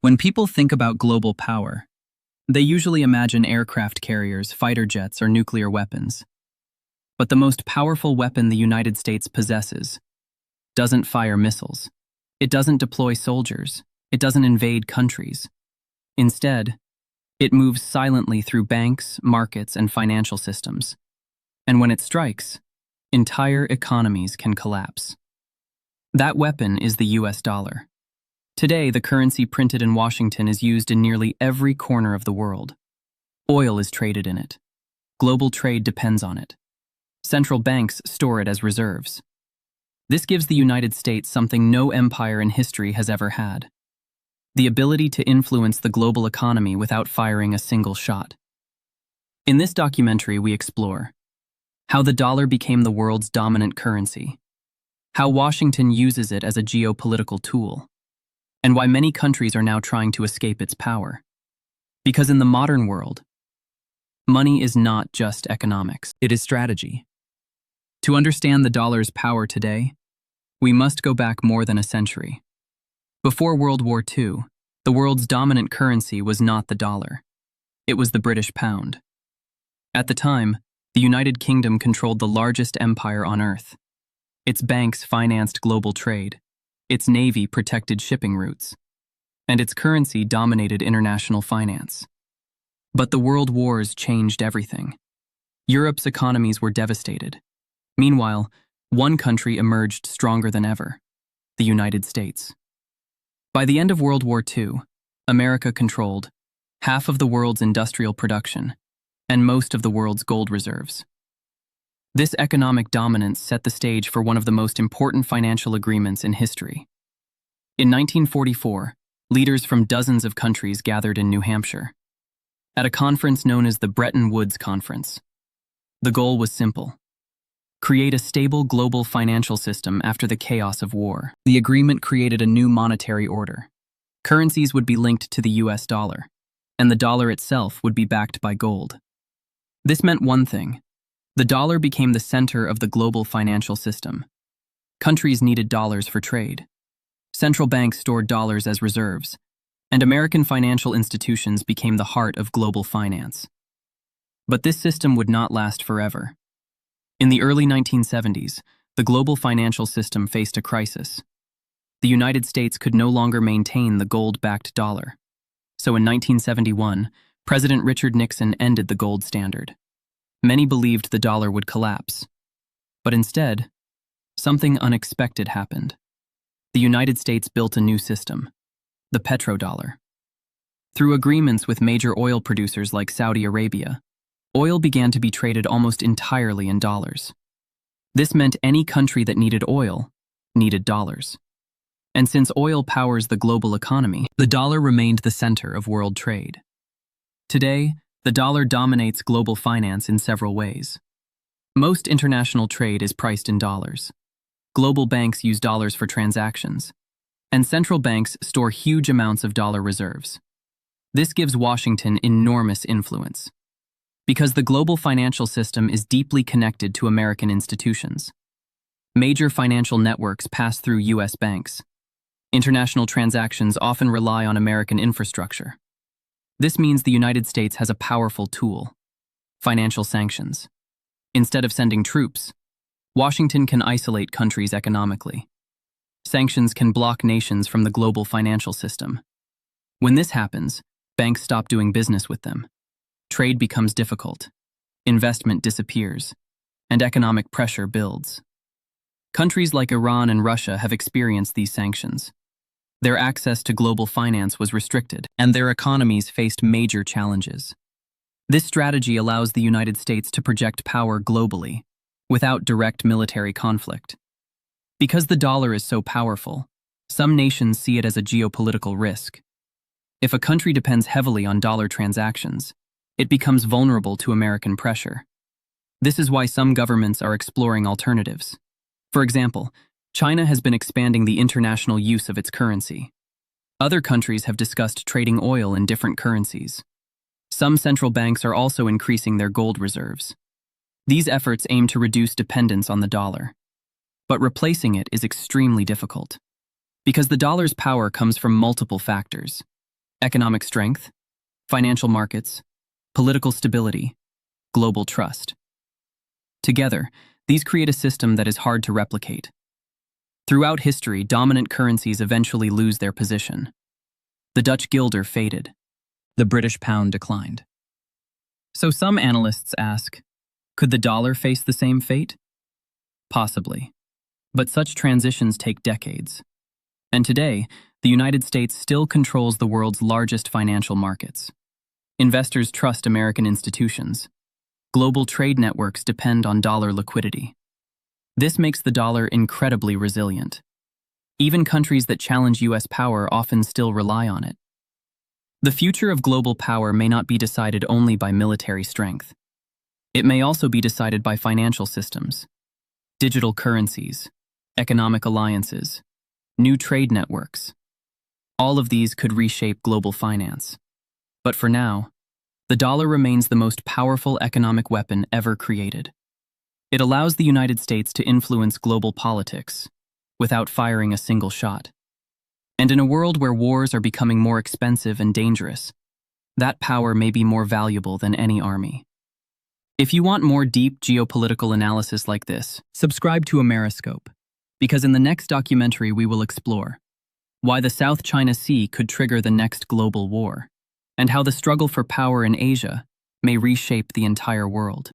When people think about global power, they usually imagine aircraft carriers, fighter jets, or nuclear weapons. But the most powerful weapon the United States possesses doesn't fire missiles. It doesn't deploy soldiers. It doesn't invade countries. Instead, it moves silently through banks, markets, and financial systems. And when it strikes, entire economies can collapse. That weapon is the US dollar. Today, the currency printed in Washington is used in nearly every corner of the world. Oil is traded in it. Global trade depends on it. Central banks store it as reserves. This gives the United States something no empire in history has ever had: the ability to influence the global economy without firing a single shot. In this documentary, we explore how the dollar became the world's dominant currency, how Washington uses it as a geopolitical tool, and why many countries are now trying to escape its power. Because in the modern world, money is not just economics, it is strategy. To understand the dollar's power today, we must go back more than a century. Before World War II, the world's dominant currency was not the dollar. It was the British pound. At the time, the United Kingdom controlled the largest empire on Earth. Its banks financed global trade. Its navy protected shipping routes, and its currency dominated international finance. But the world wars changed everything. Europe's economies were devastated. Meanwhile, one country emerged stronger than ever: the United States. By the end of World War II, America controlled half of the world's industrial production and most of the world's gold reserves. This economic dominance set the stage for one of the most important financial agreements in history. In 1944, leaders from dozens of countries gathered in New Hampshire at a conference known as the Bretton Woods Conference. The goal was simple: create a stable global financial system after the chaos of war. The agreement created a new monetary order. Currencies would be linked to the US dollar, and the dollar itself would be backed by gold. This meant one thing: the dollar became the center of the global financial system. Countries needed dollars for trade. Central banks stored dollars as reserves, and American financial institutions became the heart of global finance. But this system would not last forever. In the early 1970s, the global financial system faced a crisis. The United States could no longer maintain the gold-backed dollar. So in 1971, President Richard Nixon ended the gold standard. Many believed the dollar would collapse. But instead, something unexpected happened. The United States built a new system: the petrodollar. Through agreements with major oil producers like Saudi Arabia, oil began to be traded almost entirely in dollars. This meant any country that needed oil needed dollars. And since oil powers the global economy, the dollar remained the center of world trade. Today, the dollar dominates global finance in several ways. Most international trade is priced in dollars. Global banks use dollars for transactions, and central banks store huge amounts of dollar reserves. This gives Washington enormous influence, because the global financial system is deeply connected to American institutions. Major financial networks pass through US banks. International transactions often rely on American infrastructure. This means the United States has a powerful tool: financial sanctions. Instead of sending troops, Washington can isolate countries economically. Sanctions can block nations from the global financial system. When this happens, banks stop doing business with them. Trade becomes difficult, investment disappears, and economic pressure builds. Countries like Iran and Russia have experienced these sanctions. Their access to global finance was restricted, and their economies faced major challenges. This strategy allows the United States to project power globally, without direct military conflict. Because the dollar is so powerful, some nations see it as a geopolitical risk. If a country depends heavily on dollar transactions, it becomes vulnerable to American pressure. This is why some governments are exploring alternatives. For example, China has been expanding the international use of its currency. Other countries have discussed trading oil in different currencies. Some central banks are also increasing their gold reserves. These efforts aim to reduce dependence on the dollar. But replacing it is extremely difficult, because the dollar's power comes from multiple factors: economic strength, financial markets, political stability, global trust. Together, these create a system that is hard to replicate. Throughout history, dominant currencies eventually lose their position. The Dutch guilder faded. The British pound declined. So some analysts ask, could the dollar face the same fate? Possibly. But such transitions take decades. And today, the United States still controls the world's largest financial markets. Investors trust American institutions. Global trade networks depend on dollar liquidity. This makes the dollar incredibly resilient. Even countries that challenge U.S. power often still rely on it. The future of global power may not be decided only by military strength. It may also be decided by financial systems, digital currencies, economic alliances, new trade networks. All of these could reshape global finance. But for now, the dollar remains the most powerful economic weapon ever created. It allows the United States to influence global politics without firing a single shot. And in a world where wars are becoming more expensive and dangerous, that power may be more valuable than any army. If you want more deep geopolitical analysis like this, subscribe to AmeriScope, because in the next documentary we will explore why the South China Sea could trigger the next global war, and how the struggle for power in Asia may reshape the entire world.